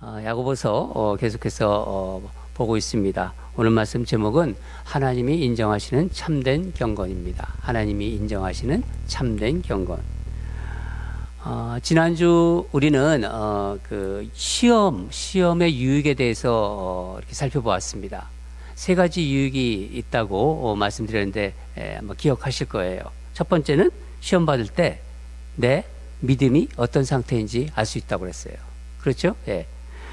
야고보서 계속해서 보고 있습니다. 오늘 말씀 제목은 하나님이 인정하시는 참된 경건입니다. 하나님이 인정하시는 참된 경건. 지난주 우리는 그 시험의 유익에 대해서 이렇게 살펴보았습니다. 세 가지 유익이 있다고 말씀드렸는데 아마 기억하실 거예요. 첫 번째는 시험 받을 때 내 믿음이 어떤 상태인지 알 수 있다고 그랬어요. 그렇죠? 예.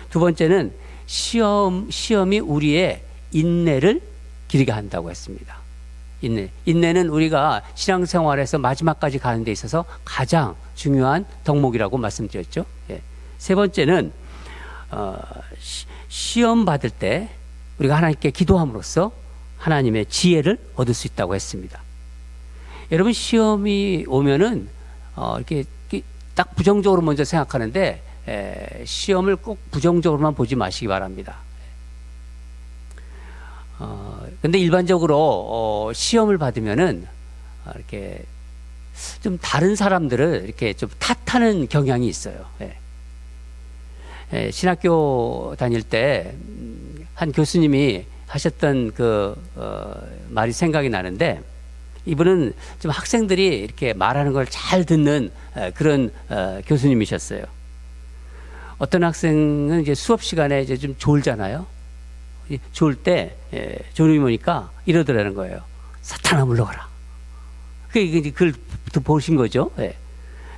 두 번째는 시험이 우리의 인내를 기르게 한다고 했습니다. 인내는 우리가 신앙생활에서 마지막까지 가는 데 있어서 가장 중요한 덕목이라고 말씀드렸죠. 예. 세 번째는 시험 받을 때 우리가 하나님께 기도함으로써 하나님의 지혜를 얻을 수 있다고 했습니다. 여러분, 시험이 오면은 이렇게 딱 부정적으로 먼저 생각하는데 시험을 꼭 부정적으로만 보지 마시기 바랍니다. 근데 일반적으로 시험을 받으면은 이렇게 좀 다른 사람들을 이렇게 좀 탓하는 경향이 있어요. 신학교 다닐 때 한 교수님이 하셨던 그 말이 생각이 나는데, 이분은 좀 학생들이 이렇게 말하는 걸 잘 듣는 그런 교수님이셨어요. 어떤 학생은 이제 수업 시간에 이제 좀 졸잖아요. 졸 때 졸음이 오니까 이러더라는 거예요. 사탄아 물러가라. 그걸 보신 거죠.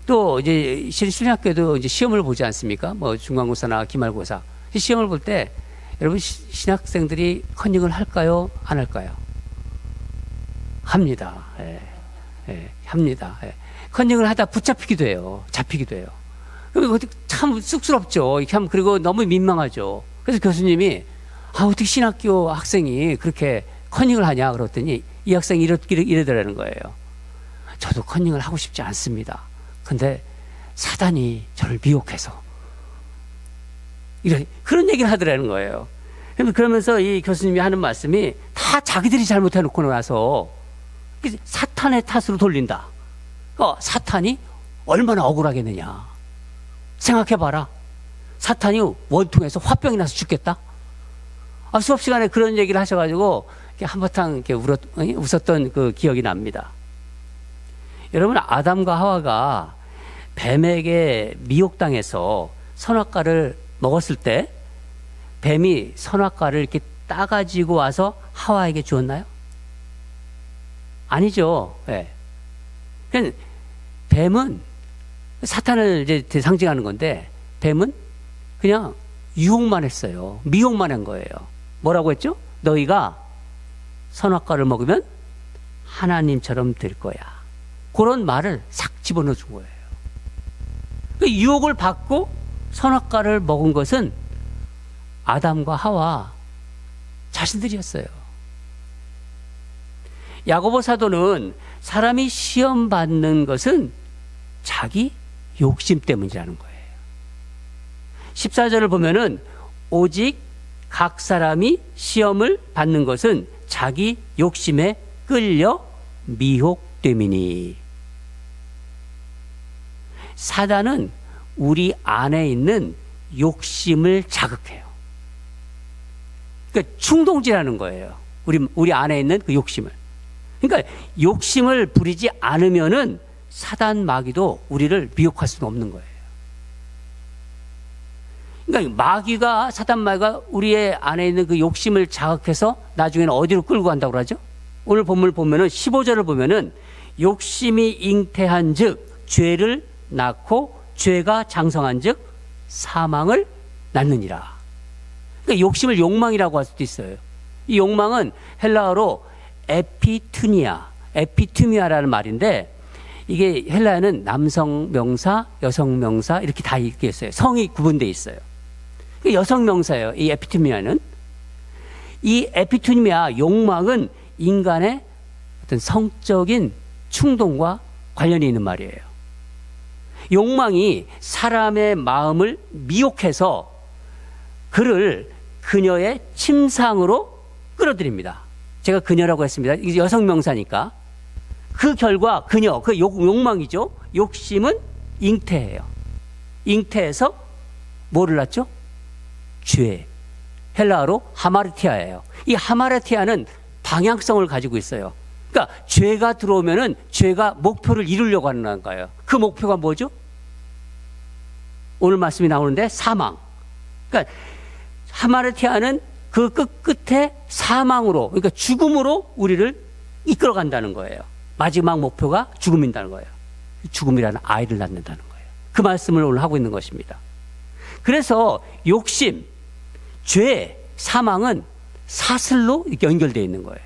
또 이제 신학교도 이제 시험을 보지 않습니까? 뭐 중간고사나 기말고사 시험을 볼 때 여러분, 신학생들이 컨닝을 할까요? 안 할까요? 합니다. 합니다. 컨닝을 하다 붙잡히기도 해요. 잡히기도 해요. 그럼 참 쑥스럽죠. 이렇게 하면, 그리고 너무 민망하죠. 그래서 교수님이 어떻게 신학교 학생이 그렇게 컨닝을 하냐 그랬더니 이 학생이 이러더라는 거예요. 저도 컨닝을 하고 싶지 않습니다. 근데 사단이 저를 미혹해서 그런 얘기를 하더라는 거예요. 그러면서 이 교수님이 하는 말씀이 다 자기들이 잘못해놓고 나서 사탄의 탓으로 돌린다. 사탄이 얼마나 억울하겠느냐. 생각해봐라. 사탄이 원통에서 화병이 나서 죽겠다. 수업 시간에 그런 얘기를 하셔가지고 한바탕 이렇게 웃었던 그 기억이 납니다. 여러분, 아담과 하와가 뱀에게 미혹당해서 선악과를 먹었을 때 뱀이 선악과를 이렇게 따가지고 와서 하와에게 주었나요? 아니죠. 그러니까 뱀은 사탄을 이제 상징하는 건데, 뱀은 그냥 유혹만 했어요. 미혹만 한 거예요. 뭐라고 했죠? 너희가 선악과를 먹으면 하나님처럼 될 거야. 그런 말을 싹 집어넣어 준 거예요. 그 유혹을 받고 선악과를 먹은 것은 아담과 하와 자신들이었어요. 야고보 사도는 사람이 시험 받는 것은 자기 욕심 때문이라는 거예요. 14절을 보면은 오직 각 사람이 시험을 받는 것은 자기 욕심에 끌려 미혹됨이니. 사단은 우리 안에 있는 욕심을 자극해요. 그러니까 충동질하는 거예요. 우리 안에 있는 그 욕심을. 그러니까 욕심을 부리지 않으면은 사단 마귀도 우리를 미혹할 수는 없는 거예요. 그러니까 사단 마귀가 우리의 안에 있는 그 욕심을 자극해서 나중에는 어디로 끌고 간다고 그러죠? 오늘 본문을 보면은 15절을 보면은 욕심이 잉태한 즉 죄를 낳고 죄가 장성한 즉 사망을 낳느니라. 그러니까 욕심을 욕망이라고 할 수도 있어요. 이 욕망은 헬라어로 에피투미아라는 말인데, 이게 헬라어는 남성 명사, 여성 명사 이렇게 다 있어요. 성이 구분되어 있어요. 여성 명사예요. 이 에피투미아는. 이 에피투미아 욕망은 인간의 어떤 성적인 충동과 관련이 있는 말이에요. 욕망이 사람의 마음을 미혹해서 그를 그녀의 침상으로 끌어들입니다. 제가 그녀라고 했습니다. 이게 여성 명사니까. 그 결과 그녀, 그 욕망이죠. 욕심은 잉태해요. 잉태해서 뭐를 낳죠? 죄. 헬라어로 하마르티아예요. 이 하마르티아는 방향성을 가지고 있어요. 그러니까 죄가 들어오면은 죄가 목표를 이루려고 하는 거예요. 그 목표가 뭐죠? 오늘 말씀이 나오는데 사망. 그러니까 하마르티아는 그 끝에 사망으로, 그러니까 죽음으로 우리를 이끌어간다는 거예요. 마지막 목표가 죽음이라는 거예요. 죽음이라는 아이를 낳는다는 거예요. 그 말씀을 오늘 하고 있는 것입니다. 그래서 욕심, 죄, 사망은 사슬로 연결되어 있는 거예요.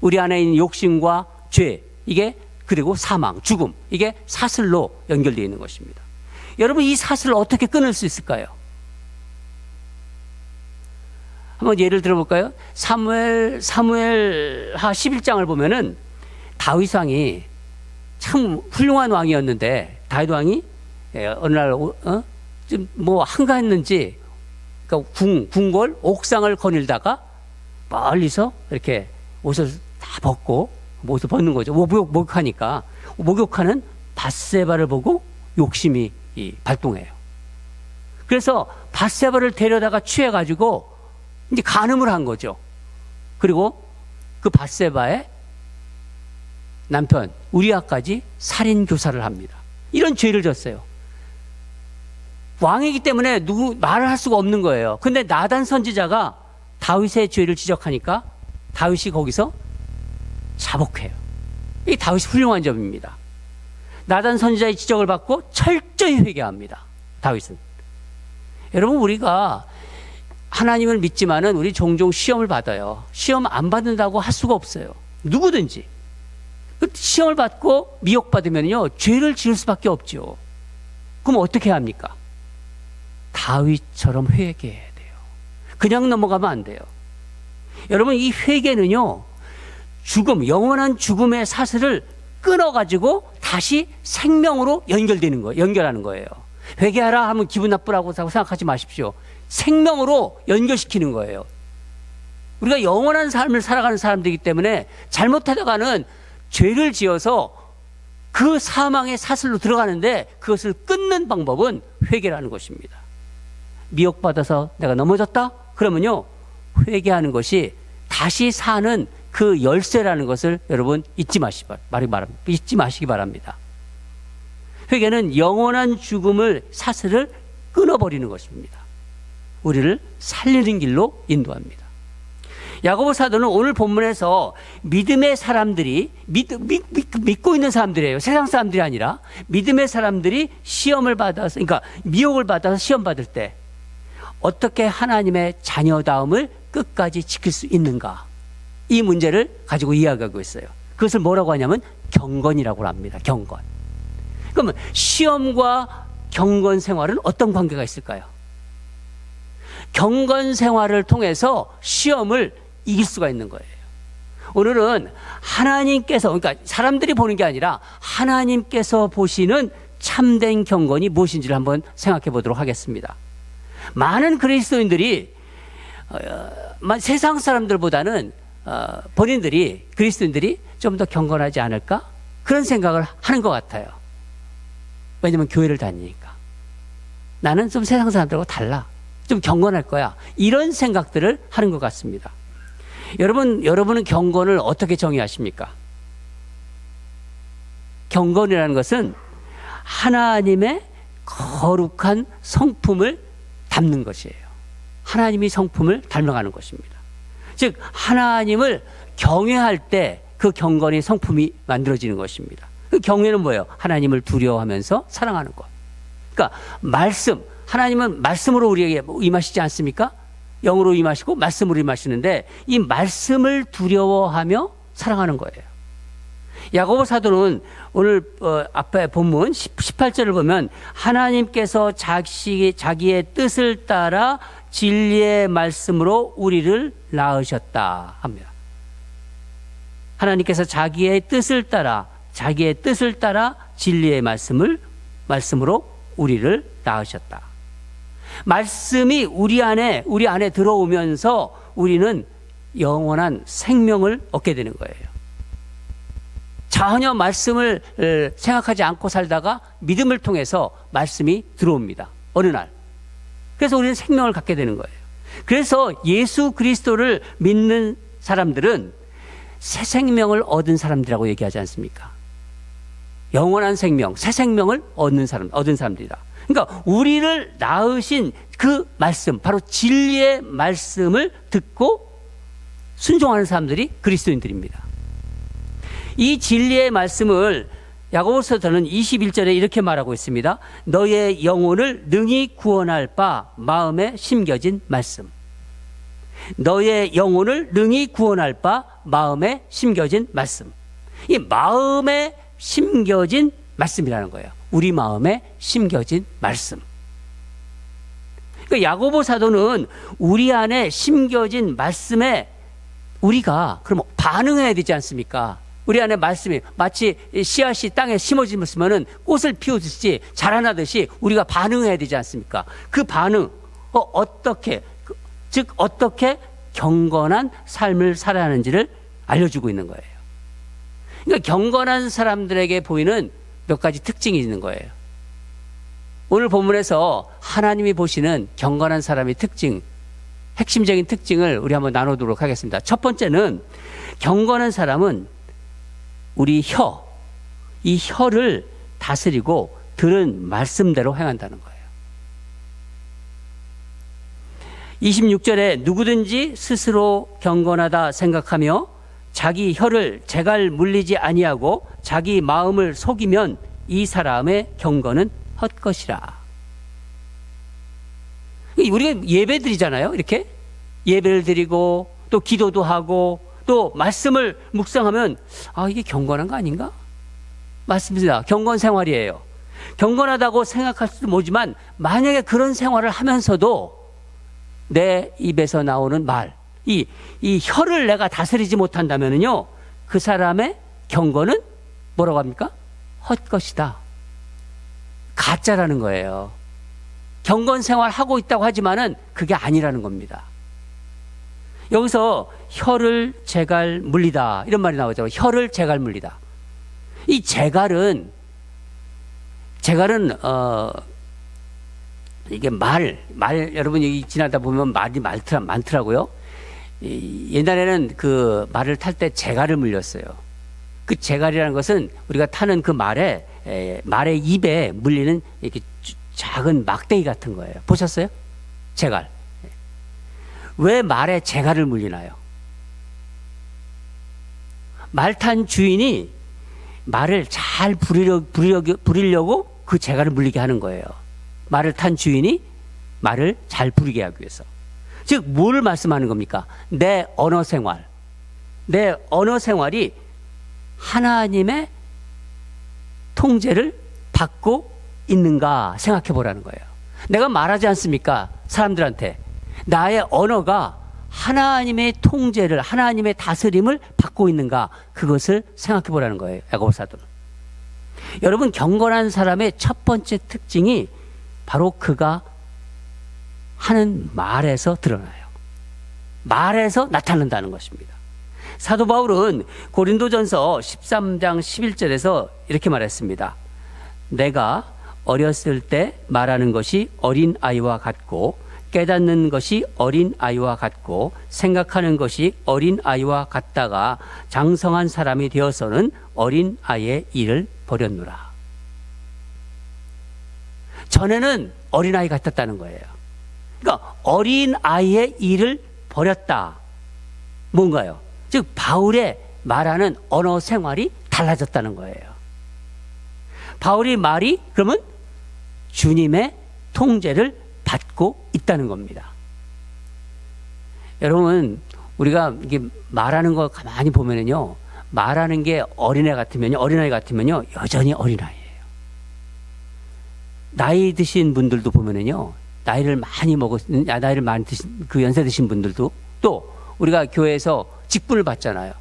우리 안에 있는 욕심과 죄, 이게 그리고 사망, 죽음, 이게 사슬로 연결되어 있는 것입니다. 여러분, 이 사슬을 어떻게 끊을 수 있을까요? 한번 예를 들어볼까요? 사무엘하 11장을 보면은 다윗 왕이 참 훌륭한 왕이었는데, 다윗 왕이 어느 날 좀 뭐 한가했는지, 그러니까 궁궐 옥상을 거닐다가 멀리서 이렇게 옷을 다 벗고, 옷을 벗는 거죠. 목욕하니까 목욕하는 밧세바를 보고 욕심이 발동해요. 그래서 밧세바를 데려다가 취해가지고 이제 간음을 한 거죠. 그리고 그 밧세바의 남편 우리아까지 살인 교사를 합니다. 이런 죄를 졌어요. 왕이기 때문에 말을 할 수가 없는 거예요. 근데 나단 선지자가 다윗의 죄를 지적하니까 다윗이 거기서 자복해요. 이 다윗이 훌륭한 점입니다. 나단 선지자의 지적을 받고 철저히 회개합니다. 다윗은. 여러분, 우리가 하나님을 믿지만은 우리 종종 시험을 받아요. 시험 안 받는다고 할 수가 없어요. 누구든지. 시험을 받고 미혹받으면요, 죄를 지을 수밖에 없죠. 그럼 어떻게 해야 합니까? 다윗처럼 회개해야 돼요. 그냥 넘어가면 안 돼요. 여러분, 이 회개는요, 죽음, 영원한 죽음의 사슬을 끊어가지고 다시 생명으로 연결하는 거예요. 회개하라 하면 기분 나쁘라고 생각하지 마십시오. 생명으로 연결시키는 거예요. 우리가 영원한 삶을 살아가는 사람들이기 때문에 잘못하다가는 죄를 지어서 그 사망의 사슬로 들어가는데 그것을 끊는 방법은 회개라는 것입니다. 미혹받아서 내가 넘어졌다? 그러면요, 회개하는 것이 다시 사는 그 열쇠라는 것을 여러분 잊지 마시기 바랍니다. 회개는 영원한 죽음을 사슬을 끊어버리는 것입니다. 우리를 살리는 길로 인도합니다. 야고보 사도는 오늘 본문에서 믿음의 사람들이 믿고 있는 사람들이에요. 세상 사람들이 아니라 믿음의 사람들이 시험을 받아서, 그러니까 미혹을 받아서 시험 받을 때 어떻게 하나님의 자녀다움을 끝까지 지킬 수 있는가, 이 문제를 가지고 이야기하고 있어요. 그것을 뭐라고 하냐면 경건이라고 합니다. 경건. 그러면 시험과 경건 생활은 어떤 관계가 있을까요? 경건 생활을 통해서 시험을 이길 수가 있는 거예요. 오늘은 하나님께서, 그러니까 사람들이 보는 게 아니라 하나님께서 보시는 참된 경건이 무엇인지를 한번 생각해 보도록 하겠습니다. 많은 그리스도인들이 세상 사람들보다는 본인들이, 그리스도인들이 좀 더 경건하지 않을까? 그런 생각을 하는 것 같아요. 왜냐면 교회를 다니니까. 나는 좀 세상 사람들하고 달라. 좀 경건할 거야. 이런 생각들을 하는 것 같습니다. 여러분은 경건을 어떻게 정의하십니까? 경건이라는 것은 하나님의 거룩한 성품을 담는 것이에요. 하나님이 성품을 닮아가는 것입니다. 즉, 하나님을 경외할 때 그 경건의 성품이 만들어지는 것입니다. 그 경외는 뭐예요? 하나님을 두려워하면서 사랑하는 것. 그러니까 하나님은 말씀으로 우리에게 임하시지 않습니까? 영으로 임하시고 말씀으로 임하시는데 이 말씀을 두려워하며 사랑하는 거예요. 야고보 사도는 오늘 앞에 본문 18절을 보면 하나님께서 자기의 뜻을 따라 진리의 말씀으로 우리를 낳으셨다 합니다. 하나님께서 자기의 뜻을 따라 진리의 말씀으로 우리를 낳으셨다. 말씀이 우리 안에 들어오면서 우리는 영원한 생명을 얻게 되는 거예요. 전혀 말씀을 생각하지 않고 살다가 믿음을 통해서 말씀이 들어옵니다. 어느 날 그래서 우리는 생명을 갖게 되는 거예요. 그래서 예수 그리스도를 믿는 사람들은 새 생명을 얻은 사람들이라고 얘기하지 않습니까? 영원한 생명, 새 생명을 얻은 사람들이다. 그러니까 우리를 낳으신 그 말씀, 바로 진리의 말씀을 듣고 순종하는 사람들이 그리스도인들입니다. 이 진리의 말씀을 야고보서는 21절에 이렇게 말하고 있습니다. 너의 영혼을 능히 구원할 바 마음에 심겨진 말씀. 너의 영혼을 능히 구원할 바 마음에 심겨진 말씀. 이 마음에 심겨진 말씀이라는 거예요. 우리 마음에 심겨진 말씀. 그러니까 야고보 사도는 우리 안에 심겨진 말씀에 우리가 그럼 반응해야 되지 않습니까? 우리 안에 말씀이 마치 씨앗이 땅에 심어지면은 꽃을 피우듯이 자라나듯이 우리가 반응해야 되지 않습니까? 그 반응, 어떻게 경건한 삶을 살아야 하는지를 알려주고 있는 거예요. 그러니까 경건한 사람들에게 보이는 몇 가지 특징이 있는 거예요. 오늘 본문에서 하나님이 보시는 경건한 사람의 특징, 핵심적인 특징을 우리 한번 나누도록 하겠습니다. 첫 번째는 경건한 사람은 우리 이 혀를 다스리고 들은 말씀대로 행한다는 거예요. 26절에 누구든지 스스로 경건하다 생각하며 자기 혀를 재갈 물리지 아니하고 자기 마음을 속이면 이 사람의 경건은 헛것이라. 우리가 예배 드리잖아요. 이렇게 예배를 드리고 또 기도도 하고 또 말씀을 묵상하면 이게 경건한 거 아닌가? 맞습니다. 경건 생활이에요. 경건하다고 생각할 수도 모지만 만약에 그런 생활을 하면서도 내 입에서 나오는 말, 이 혀를 내가 다스리지 못한다면요, 그 사람의 경건은 뭐라고 합니까? 헛것이다. 가짜라는 거예요. 경건 생활 하고 있다고 하지만은 그게 아니라는 겁니다. 여기서 혀를 재갈 물리다 이런 말이 나오죠. 혀를 재갈 물리다. 이 재갈은 이게 말 여러분 여기 지나다 보면 말이 많더라고요. 옛날에는 그 말을 탈 때 재갈을 물렸어요. 그 재갈이라는 것은 우리가 타는 그 말의 입에 물리는 이렇게 작은 막대기 같은 거예요. 보셨어요? 재갈. 왜 말에 재갈을 물리나요? 말 탄 주인이 말을 잘 부리려고 그 재갈을 물리게 하는 거예요. 말을 탄 주인이 말을 잘 부리게 하기 위해서. 즉, 뭘 말씀하는 겁니까? 내 언어 생활이 하나님의 통제를 받고 있는가 생각해 보라는 거예요. 내가 말하지 않습니까? 사람들한테. 나의 언어가 하나님의 통제를, 하나님의 다스림을 받고 있는가, 그것을 생각해 보라는 거예요. 야고보 사도는. 여러분, 경건한 사람의 첫 번째 특징이 바로 그가 하는 말에서 드러나요. 말에서 나타난다는 것입니다. 사도 바울은 고린도전서 13장 11절에서 이렇게 말했습니다. 내가 어렸을 때 말하는 것이 어린아이와 같고 깨닫는 것이 어린아이와 같고 생각하는 것이 어린아이와 같다가 장성한 사람이 되어서는 어린아이의 일을 버렸노라. 전에는 어린아이 같았다는 거예요. 그러니까 어린아이의 일을 버렸다. 뭔가요? 즉 바울의 말하는 언어 생활이 달라졌다는 거예요. 바울이 말이 그러면 주님의 통제를 받고 있다는 겁니다. 여러분, 우리가 이게 말하는 거 가만히 보면은요, 말하는 게 어린아이 같으면요, 여전히 어린아이예요. 나이 드신 분들도 보면은요, 나이를 많이 드신 그 연세 드신 분들도 또 우리가 교회에서 직분을 받잖아요.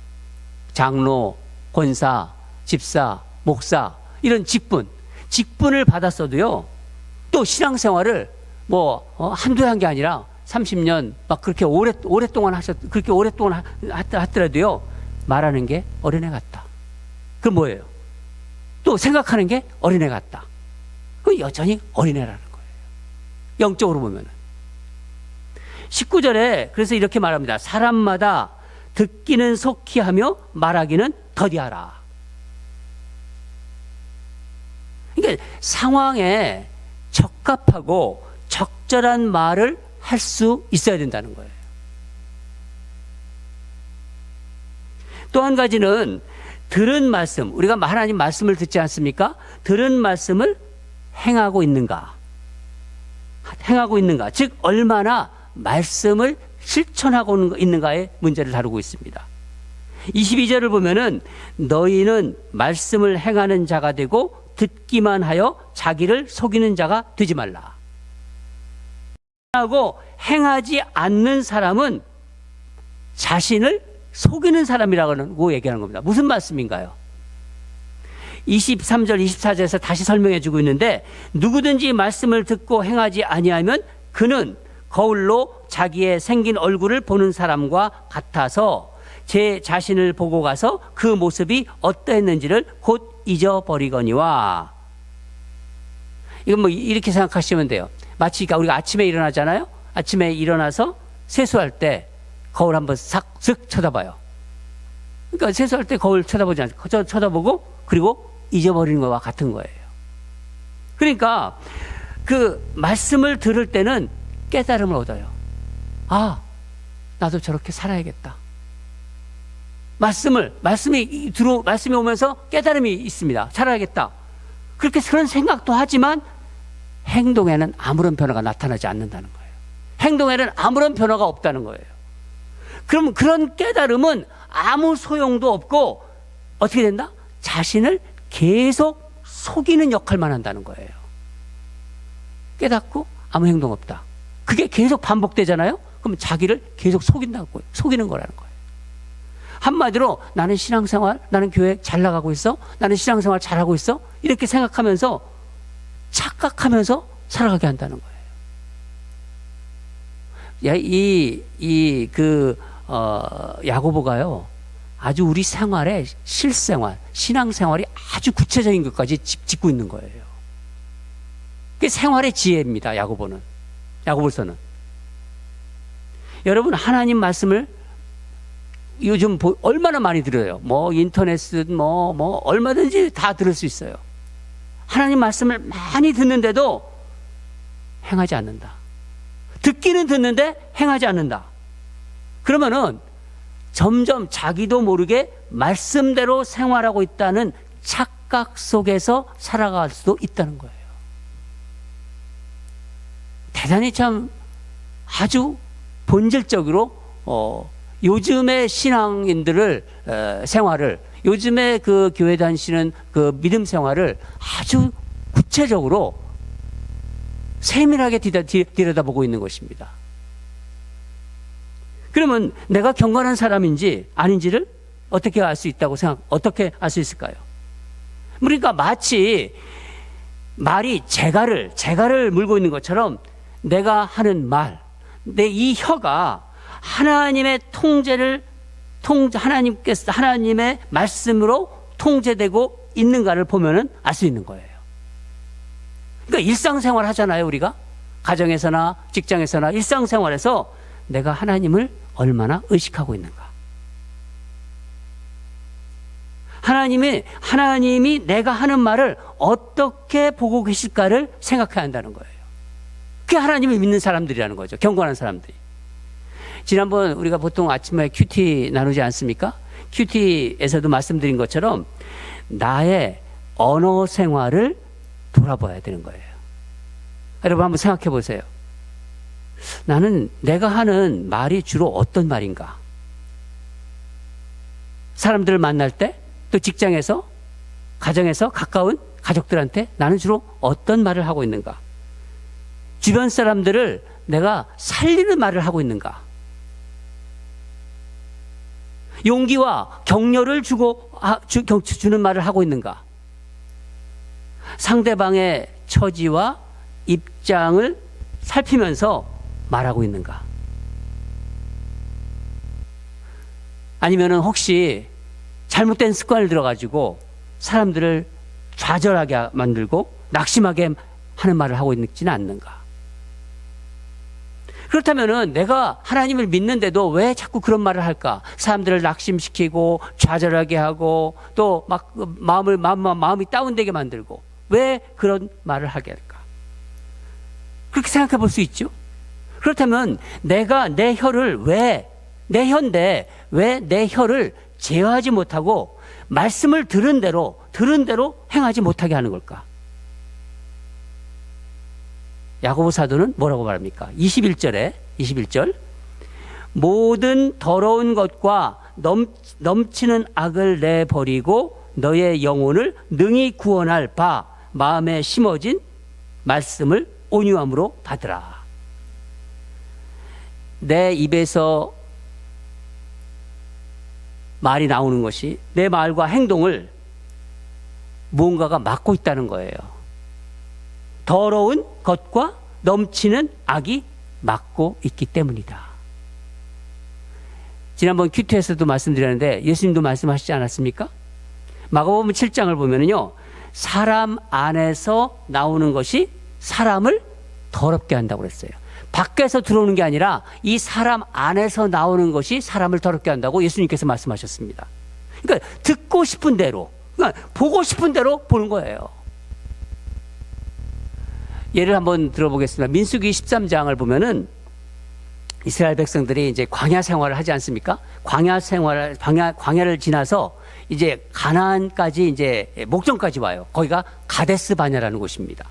장로, 권사, 집사, 목사 이런 직분을 받았어도요, 또 신앙생활을 한두 해 한 게 아니라 30년 막 그렇게 오랫동안 하더라도요, 말하는 게 어린애 같다. 그럼 뭐예요? 또 생각하는 게 어린애 같다. 그 여전히 어린애라는 거예요. 영적으로 보면은. 19절에 그래서 이렇게 말합니다. 사람마다 듣기는 속히 하며 말하기는 더디하라. 그러니까 상황에 적합하고 적절한 말을 할 수 있어야 된다는 거예요. 또 한 가지는 들은 말씀, 우리가 하나님 말씀을 듣지 않습니까? 들은 말씀을 행하고 있는가? 즉 얼마나 말씀을 실천하고 있는가의 문제를 다루고 있습니다. 22절을 보면은 너희는 말씀을 행하는 자가 되고 듣기만 하여 자기를 속이는 자가 되지 말라. 하고 행하지 않는 사람은 자신을 속이는 사람이라고 얘기하는 겁니다. 무슨 말씀인가요? 23절, 24절에서 다시 설명해 주고 있는데 누구든지 말씀을 듣고 행하지 아니하면 그는 거울로 자기의 생긴 얼굴을 보는 사람과 같아서 제 자신을 보고 가서 그 모습이 어떠했는지를 곧 잊어버리거니와. 이건 뭐 이렇게 생각하시면 돼요. 마치 우리가 아침에 일어나잖아요. 아침에 일어나서 세수할 때 거울 한번 싹 쳐다봐요. 그러니까 세수할 때 거울 쳐다보지 않고 쳐다보고 그리고 잊어버리는 것과 같은 거예요. 그러니까 그 말씀을 들을 때는 깨달음을 얻어요. 아, 나도 저렇게 살아야겠다. 말씀이 오면서 깨달음이 있습니다. 살아야겠다. 그런 생각도 하지만 행동에는 아무런 변화가 나타나지 않는다는 거예요. 행동에는 아무런 변화가 없다는 거예요. 그럼 그런 깨달음은 아무 소용도 없고 어떻게 된다? 자신을 계속 속이는 역할만 한다는 거예요. 깨닫고 아무 행동 없다. 그게 계속 반복되잖아요. 그럼 자기를 계속 속이는 거라는 거예요. 한마디로 나는 신앙생활, 나는 교회 잘 나가고 있어, 나는 신앙생활 잘하고 있어, 이렇게 생각하면서 착각하면서 살아가게 한다는 거예요. 야고보가요, 아주 우리 생활의 실생활, 신앙생활이 아주 구체적인 것까지 짚고 있는 거예요. 그게 생활의 지혜입니다. 야고보서는. 여러분, 하나님 말씀을 요즘 얼마나 많이 들어요. 인터넷, 얼마든지 다 들을 수 있어요. 하나님 말씀을 많이 듣는데도 행하지 않는다. 듣기는 듣는데 행하지 않는다. 그러면은 점점 자기도 모르게 말씀대로 생활하고 있다는 착각 속에서 살아갈 수도 있다는 거예요. 대단히 참 아주 본질적으로 요즘의 신앙인들을 생활을, 요즘에 그 교회 다니시는 그 믿음 생활을 아주 구체적으로 세밀하게 들여다보고 있는 것입니다. 그러면 내가 경건한 사람인지 아닌지를 어떻게 알 수 있을까요? 그러니까 마치 말이 재갈을 물고 있는 것처럼 내가 하는 말, 내 이 혀가 하나님의 하나님의 말씀으로 통제되고 있는가를 보면은 알 수 있는 거예요. 그러니까 일상생활 하잖아요, 우리가. 가정에서나 직장에서나 일상생활에서 내가 하나님을 얼마나 의식하고 있는가. 하나님이 내가 하는 말을 어떻게 보고 계실까를 생각해야 한다는 거예요. 그게 하나님을 믿는 사람들이라는 거죠. 경건한 사람들이. 지난번 우리가 보통 아침에 큐티 나누지 않습니까? 큐티에서도 말씀드린 것처럼 나의 언어 생활을 돌아봐야 되는 거예요. 여러분 한번 생각해 보세요. 나는 내가 하는 말이 주로 어떤 말인가? 사람들을 만날 때, 또 직장에서, 가정에서, 가까운 가족들한테 나는 주로 어떤 말을 하고 있는가? 주변 사람들을 내가 살리는 말을 하고 있는가? 용기와 격려를 주는 말을 하고 있는가? 상대방의 처지와 입장을 살피면서 말하고 있는가? 아니면은 혹시 잘못된 습관을 들어가지고 사람들을 좌절하게 만들고 낙심하게 하는 말을 하고 있지는 않는가? 그렇다면은 내가 하나님을 믿는데도 왜 자꾸 그런 말을 할까? 사람들을 낙심시키고 좌절하게 하고 또 막 마음이 다운되게 만들고 왜 그런 말을 하게 할까? 그렇게 생각해 볼 수 있죠. 그렇다면 내가 내 혀를 왜 내 혀인데 왜 내 혀를 제어하지 못하고 말씀을 들은 대로 행하지 못하게 하는 걸까? 야고보 사도는 뭐라고 말합니까? 21절 모든 더러운 것과 넘치는 악을 내버리고 너의 영혼을 능히 구원할 바 마음에 심어진 말씀을 온유함으로 받으라. 내 입에서 말이 나오는 것이 내 말과 행동을 무언가가 막고 있다는 거예요. 더러운 것과 넘치는 악이 막고 있기 때문이다. 지난번 큐티에서도 말씀드렸는데 예수님도 말씀하시지 않았습니까? 마가복음 7장을 보면은요, 사람 안에서 나오는 것이 사람을 더럽게 한다고 그랬어요. 밖에서 들어오는 게 아니라 이 사람 안에서 나오는 것이 사람을 더럽게 한다고 예수님께서 말씀하셨습니다. 그러니까 듣고 싶은 대로, 그러니까 보고 싶은 대로 보는 거예요. 예를 한번 들어보겠습니다. 민수기 13장을 보면은 이스라엘 백성들이 이제 광야 생활을 하지 않습니까? 광야를 지나서 이제 가나안까지 이제 목전까지 와요. 거기가 가데스 바냐라는 곳입니다.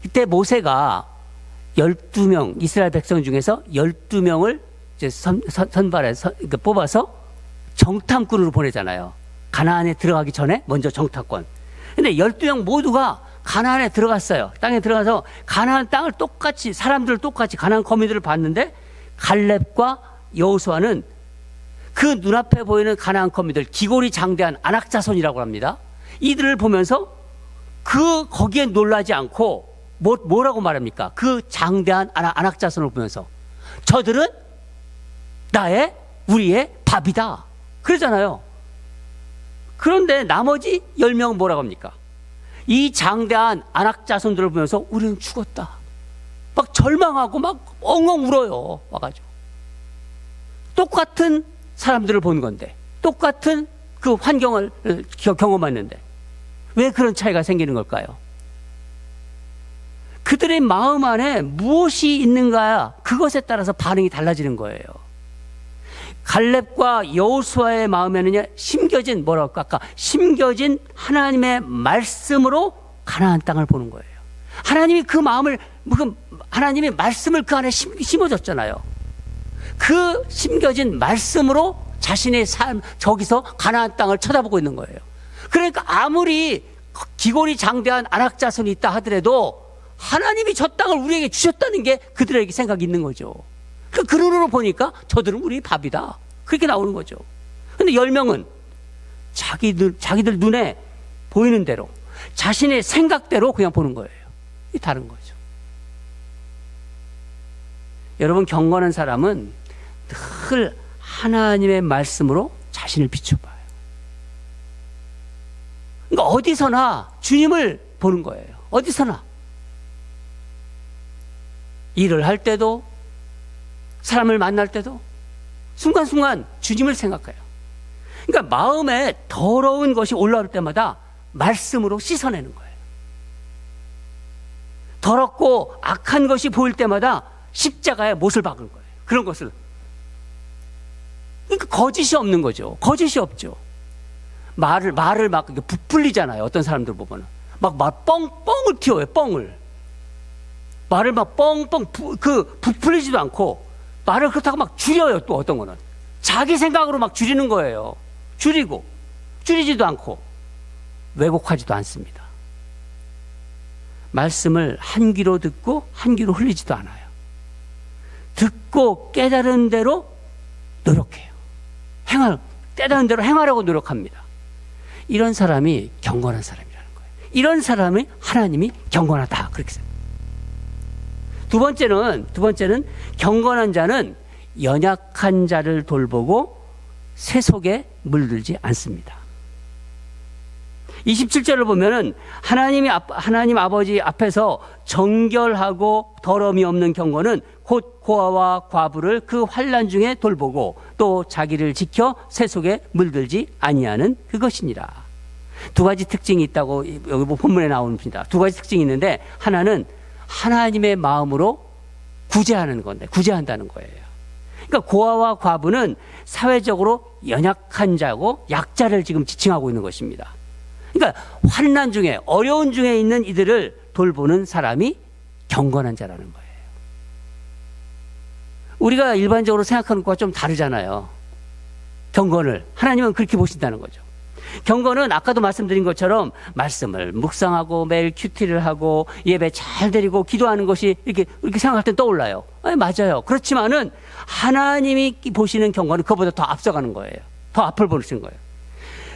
이때 모세가 12명, 이스라엘 백성 중에서 12명을 이제 선발해서, 그러니까 뽑아서 정탐꾼으로 보내잖아요. 가나안에 들어가기 전에 먼저 정탐권. 근데 12명 모두가 가나안에 들어갔어요. 땅에 들어가서 가나안 땅을 똑같이, 사람들을 똑같이 가나안 거민들을 봤는데 갈렙과 여호수아는 그 눈앞에 보이는 가나안 거민들, 기골이 장대한 안악자손이라고 합니다. 이들을 보면서 거기에 놀라지 않고 뭐라고 말합니까? 그 장대한 안악자손을 보면서 저들은 우리의 밥이다. 그러잖아요. 그런데 나머지 10명은 뭐라고 합니까? 이 장대한 안악자손들을 보면서 우리는 죽었다. 막 절망하고 막 엉엉 울어요. 와가지고. 똑같은 사람들을 본 건데, 똑같은 그 환경을 경험했는데, 왜 그런 차이가 생기는 걸까요? 그들의 마음 안에 무엇이 있는가, 그것에 따라서 반응이 달라지는 거예요. 갈렙과 여호수아의 마음에는요, 심겨진 하나님의 말씀으로 가나안 땅을 보는 거예요. 하나님이 하나님의 말씀을 그 안에 심어줬잖아요. 그 심겨진 말씀으로 자신의 삶, 저기서 가나안 땅을 쳐다보고 있는 거예요. 그러니까 아무리 기골이 장대한 안악자손이 있다 하더라도 하나님이 저 땅을 우리에게 주셨다는 게 그들에게 생각이 있는 거죠. 그 눈으로 보니까 저들은 우리 밥이다. 그렇게 나오는 거죠. 근데 10명은 자기들 눈에 보이는 대로, 자신의 생각대로 그냥 보는 거예요. 이 다른 거죠. 여러분, 경건한 사람은 늘 하나님의 말씀으로 자신을 비춰봐요. 그러니까 어디서나 주님을 보는 거예요. 어디서나. 일을 할 때도, 사람을 만날 때도 순간순간 주님을 생각해요. 그러니까 마음에 더러운 것이 올라올 때마다 말씀으로 씻어내는 거예요. 더럽고 악한 것이 보일 때마다 십자가에 못을 박은 거예요. 그런 것을. 그러니까 거짓이 없는 거죠. 거짓이 없죠. 말을 막 부풀리잖아요. 어떤 사람들 보면은 막 뻥을 튀어요. 뻥을. 말을 막 부풀리지도 않고 말을 그렇다고 막 줄여요. 또 어떤 거는 자기 생각으로 막 줄이는 거예요. 줄이지도 않고 왜곡하지도 않습니다. 말씀을 한 귀로 듣고 한 귀로 흘리지도 않아요. 듣고 깨달은 대로 노력해요. 깨달은 대로 행하려고 노력합니다. 이런 사람이 경건한 사람이라는 거예요. 이런 사람이 하나님이 경건하다, 그렇게 생각해요. 두 번째는 경건한 자는 연약한 자를 돌보고 새 속에 물들지 않습니다. 27절을 보면은 하나님 아버지 앞에서 정결하고 더러움이 없는 경건은 곧 고아와 과부를 그 환난 중에 돌보고 또 자기를 지켜 새 속에 물들지 아니하는 그것이니라. 두 가지 특징이 있다고 여기 본문에 나옵니다. 두 가지 특징이 있는데, 하나는 하나님의 마음으로 구제하는 건데, 구제한다는 거예요. 그러니까 고아와 과부는 사회적으로 연약한 자고 약자를 지금 지칭하고 있는 것입니다. 그러니까 환난 중에, 어려운 중에 있는 이들을 돌보는 사람이 경건한 자라는 거예요. 우리가 일반적으로 생각하는 것과 좀 다르잖아요. 경건을 하나님은 그렇게 보신다는 거죠. 경건은 아까도 말씀드린 것처럼 말씀을 묵상하고 매일 큐티를 하고 예배 잘 드리고 기도하는 것이 이렇게 생각할 때 떠올라요. 맞아요. 그렇지만은 하나님이 보시는 경건은 그것보다 더 앞서가는 거예요. 더 앞을 보시는 거예요.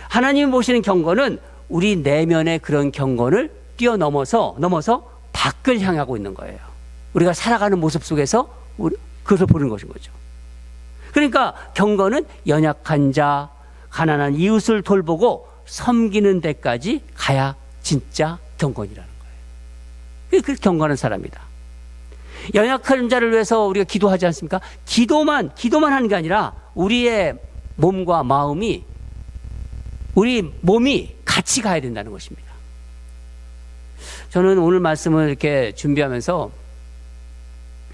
하나님이 보시는 경건은 우리 내면의 그런 경건을 뛰어넘어서 밖을 향하고 있는 거예요. 우리가 살아가는 모습 속에서 그것을 보는 것인 거죠. 그러니까 경건은 연약한 자, 가난한 이웃을 돌보고 섬기는 데까지 가야 진짜 경건이라는 거예요. 그 경건한 사람이다. 연약한 자를 위해서 우리가 기도하지 않습니까? 기도만 하는 게 아니라 우리의 몸과 마음이, 우리 몸이 같이 가야 된다는 것입니다. 저는 오늘 말씀을 이렇게 준비하면서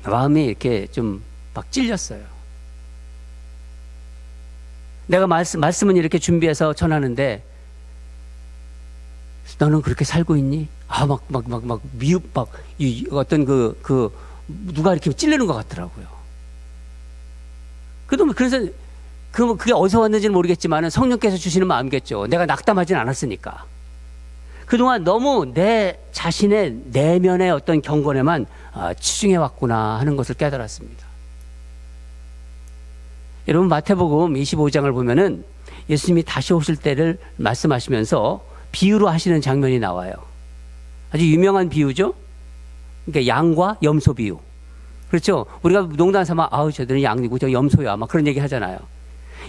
마음이 이렇게 좀 막 찔렸어요. 내가 말씀은 이렇게 준비해서 전하는데, 너는 그렇게 살고 있니? 어떤 누가 이렇게 찔리는 것 같더라고요. 그래서 그게 어디서 왔는지는 모르겠지만 성령께서 주시는 마음이겠죠. 내가 낙담하진 않았으니까. 그동안 너무 내 자신의 내면의 어떤 경건에만 치중해 왔구나 하는 것을 깨달았습니다. 여러분, 마태복음 25장을 보면은 예수님이 다시 오실 때를 말씀하시면서 비유로 하시는 장면이 나와요. 아주 유명한 비유죠. 그러니까 양과 염소 비유. 그렇죠. 우리가 농담 삼아 저들은 양이고 저 염소야 막 그런 얘기 하잖아요.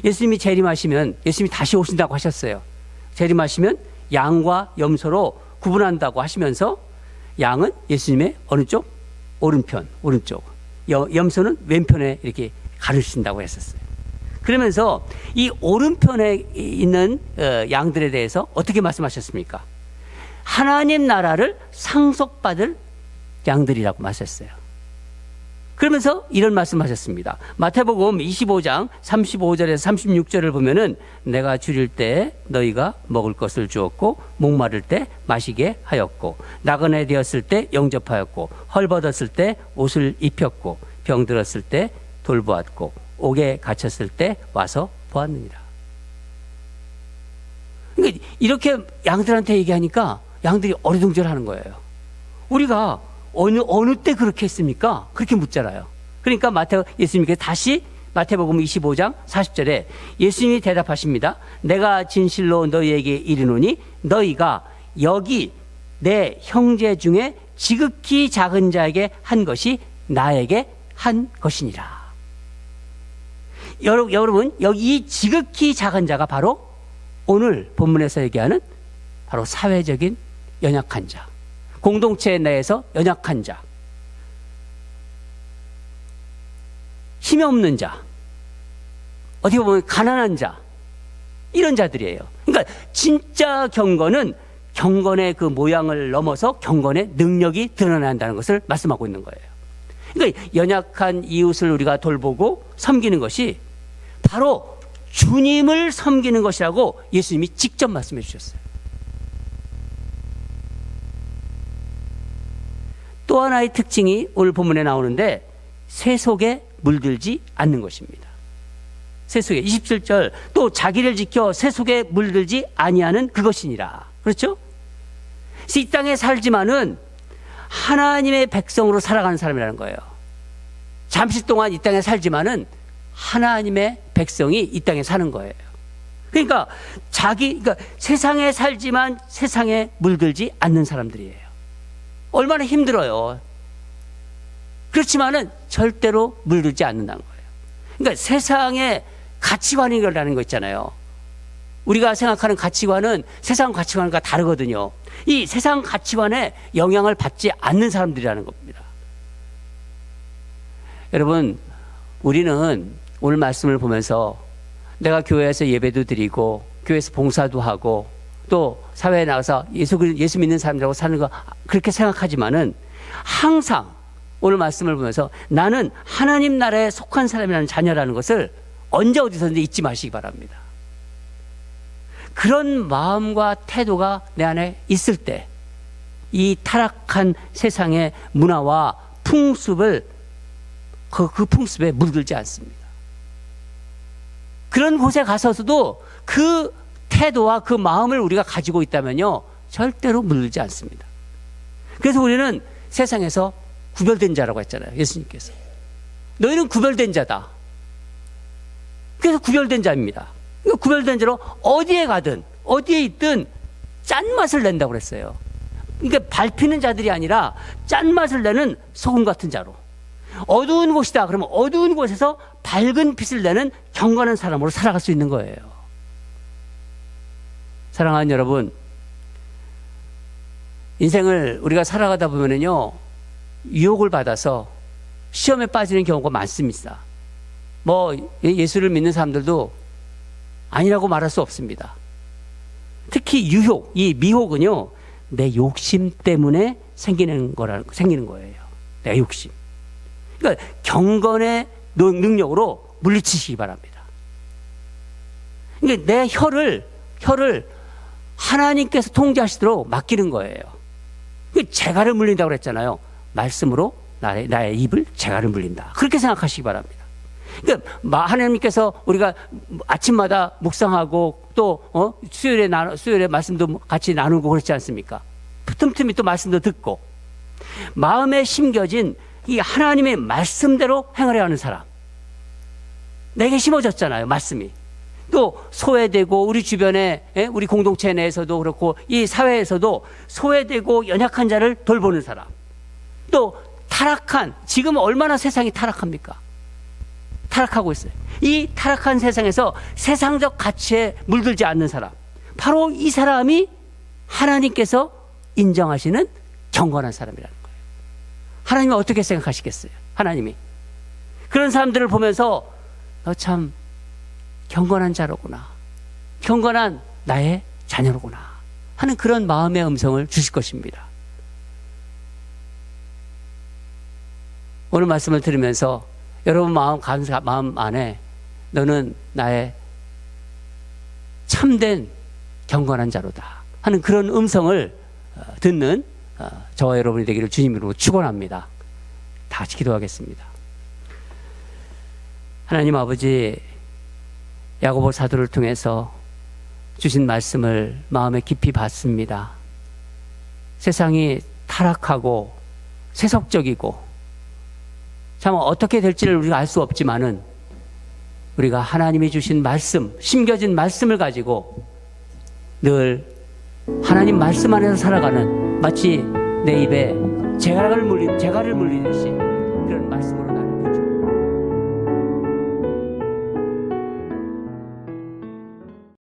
예수님이 재림하시면, 예수님이 다시 오신다고 하셨어요. 재림하시면 양과 염소로 구분한다고 하시면서 양은 예수님의 어느 쪽? 오른편, 오른쪽. 염소는 왼편에 이렇게 가르친다고 했었어요. 그러면서 이 오른편에 있는 양들에 대해서 어떻게 말씀하셨습니까? 하나님 나라를 상속받을 양들이라고 말했어요. 그러면서 이런 말씀하셨습니다. 마태복음 25장 35절에서 36절을 보면은 내가 줄일 때 너희가 먹을 것을 주었고 목마를 때 마시게 하였고 나그네 되었을 때 영접하였고 헐벗었을 때 옷을 입혔고 병들었을 때 돌보았고 옥에 갇혔을 때 와서 보았느니라. 그러니까 이렇게 양들한테 얘기하니까 양들이 어리둥절하는 거예요. 우리가 어느 때 그렇게 했습니까? 그렇게 묻잖아요. 그러니까 예수님께서 다시 마태복음 25장 40절에 예수님이 대답하십니다. 내가 진실로 너희에게 이르노니 너희가 여기 내 형제 중에 지극히 작은 자에게 한 것이 나에게 한 것이니라. 여러분, 여기 이 지극히 작은 자가 바로 오늘 본문에서 얘기하는 바로 사회적인 연약한 자, 공동체 내에서 연약한 자, 힘이 없는 자, 어떻게 보면 가난한 자, 이런 자들이에요. 그러니까 진짜 경건은 경건의 그 모양을 넘어서 경건의 능력이 드러난다는 것을 말씀하고 있는 거예요. 그러니까 연약한 이웃을 우리가 돌보고 섬기는 것이 바로 주님을 섬기는 것이라고 예수님이 직접 말씀해 주셨어요. 또 하나의 특징이 오늘 본문에 나오는데 새 속에 물들지 않는 것입니다. 새 속에 27절 또 자기를 지켜 새 속에 물들지 아니하는 그것이니라. 그렇죠? 이 땅에 살지만은 하나님의 백성으로 살아가는 사람이라는 거예요. 잠시 동안 이 땅에 살지만은 하나님의 백성이 이 땅에 사는 거예요. 그러니까 세상에 살지만 세상에 물들지 않는 사람들이에요. 얼마나 힘들어요. 그렇지만은 절대로 물들지 않는다는 거예요. 그러니까 세상의 가치관이라는 거 있잖아요. 우리가 생각하는 가치관은 세상 가치관과 다르거든요. 이 세상 가치관에 영향을 받지 않는 사람들이라는 겁니다. 여러분, 우리는 오늘 말씀을 보면서 내가 교회에서 예배도 드리고 교회에서 봉사도 하고 또 사회에 나가서 예수 믿는 사람들하고 사는 거 그렇게 생각하지만은 항상 오늘 말씀을 보면서 나는 하나님 나라에 속한 사람이라는 자녀라는 것을 언제 어디서든지 잊지 마시기 바랍니다. 그런 마음과 태도가 내 안에 있을 때 이 타락한 세상의 문화와 풍습을 그 풍습에 물들지 않습니다. 그런 곳에 가서도 그 태도와 그 마음을 우리가 가지고 있다면요, 절대로 물들지 않습니다. 그래서 우리는 세상에서 구별된 자라고 했잖아요. 예수님께서 너희는 구별된 자다. 그래서 구별된 자입니다. 구별된 자로 어디에 가든 어디에 있든 짠맛을 낸다고 그랬어요. 그러니까 밟히는 자들이 아니라 짠맛을 내는 소금 같은 자로, 어두운 곳이다 그러면 어두운 곳에서 밝은 빛을 내는 경건한 사람으로 살아갈 수 있는 거예요. 사랑하는 여러분, 인생을 우리가 살아가다 보면은요, 유혹을 받아서 시험에 빠지는 경우가 많습니다. 뭐 예수를 믿는 사람들도 아니라고 말할 수 없습니다. 특히 유혹, 이 미혹은요, 내 욕심 때문에 생기는 거예요. 내 욕심. 그러니까 경건의 능력으로 물리치시기 바랍니다. 그러니까 내 혀를 하나님께서 통제하시도록 맡기는 거예요. 재갈을 물린다고 그랬잖아요. 말씀으로 나의 입을 재갈을 물린다. 그렇게 생각하시기 바랍니다. 그러니까 하나님께서 우리가 아침마다 묵상하고 또 수요일에 말씀도 같이 나누고 그렇지 않습니까? 틈틈이 또 말씀도 듣고 마음에 심겨진 이 하나님의 말씀대로 행하려 하는 사람, 내게 심어졌잖아요. 말씀이 또 소외되고 우리 주변에 우리 공동체 내에서도 그렇고 이 사회에서도 소외되고 연약한 자를 돌보는 사람, 또 타락한, 지금 얼마나 세상이 타락합니까? 타락하고 있어요. 이 타락한 세상에서 세상적 가치에 물들지 않는 사람, 바로 이 사람이 하나님께서 인정하시는 경건한 사람이라는 거예요. 하나님이 어떻게 생각하시겠어요? 하나님이 그런 사람들을 보면서 너 참 경건한 자로구나, 경건한 나의 자녀로구나 하는 그런 마음의 음성을 주실 것입니다. 오늘 말씀을 들으면서 여러분 마음 안에 너는 나의 참된 경건한 자로다 하는 그런 음성을 듣는 저와 여러분이 되기를 주님으로 축원합니다. 다 같이 기도하겠습니다. 하나님 아버지, 야고보 사도를 통해서 주신 말씀을 마음에 깊이 받습니다. 세상이 타락하고 세속적이고 참 어떻게 될지를 우리가 알 수 없지만은 우리가 하나님이 주신 말씀, 심겨진 말씀을 가지고 늘 하나님 말씀 안에서 살아가는, 마치 내 입에 재갈을 물리듯이 그런 말씀으로